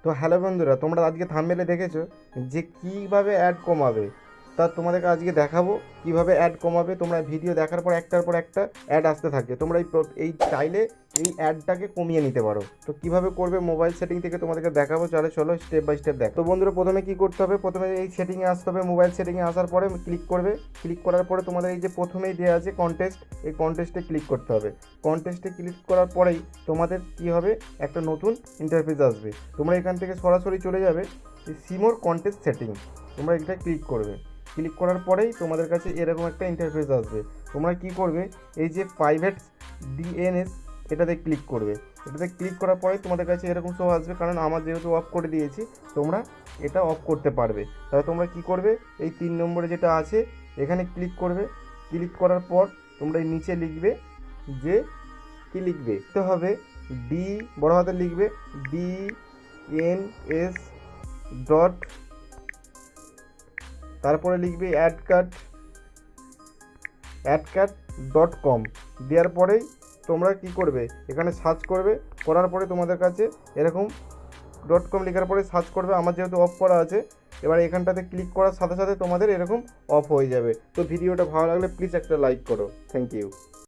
তো হ্যালো বন্ধুরা, তোমরা আজকে থাম্বনেলে দেখেছো যে কীভাবে অ্যাড কমাবে। তা তোমাদেরকে আজকে দেখাবো কীভাবে অ্যাড কমাবে। তোমরা ভিডিও দেখার পর একটার পর একটা অ্যাড আসতে থাকে, তোমরা এই চাইলে এই অ্যাডটাকে কমিয়ে নিতে পারো। তো কীভাবে করবে মোবাইল সেটিং থেকে তোমাদেরকে দেখাবো। চলো স্টেপ বাই স্টেপ দেখো। তো বন্ধুরা, প্রথমে কী করতে হবে, প্রথমে এই সেটিংয়ে আসতে হবে। মোবাইল সেটিংয়ে আসার পরে ক্লিক করবে। ক্লিক করার পরে তোমাদের এই যে প্রথমেই দেওয়া আছে কন্টেস্ট, এই কন্টেস্টে ক্লিক করতে হবে। কন্টেস্টে ক্লিক করার পরেই তোমাদের কী হবে, একটা নতুন ইন্টারফেস আসবে। তোমরা এখান থেকে সরাসরি চলে যাবে সিমোর কন্টেস্ট সেটিং, তোমরা এটা ক্লিক করবে। ক্লিক করার পরেই তোমাদের কাছে এরকম একটা ইন্টারফেস আসবে। তোমরা কি করবে, এই যে প্রাইভেট ডিএনএস এটাতে ক্লিক করবে। এটাতে ক্লিক করার পরেই তোমাদের কাছে এরকম শো আসবে, কারণ আমার যেহেতু অফ করে দিয়েছি তোমরা এটা অফ করতে পারবে। তাহলে তোমরা কি করবে, এই 3 নম্বরে যেটা আছে এখানে ক্লিক করবে। ক্লিক করার পর তোমরা এই নিচে লিখবে যে কি লিখবে, তো হবে ডি বড় হাতে লিখবে DNS ডট, তারপরে লিখবে অ্যাডকাট.com। দেওয়ার পরেই তোমরা কি করবে, এখানে সার্চ করবে। করার পরে তোমাদের কাছে এরকম .com লেখার পরে সার্চ করবে। আমার যেহেতু অফ করা আছে, এবার এখানটাতে ক্লিক করার সাথে সাথে তোমাদের এরকম অফ হয়ে যাবে। তো ভিডিওটা ভালো লাগলে প্লিজ একটা লাইক করো। Thank you.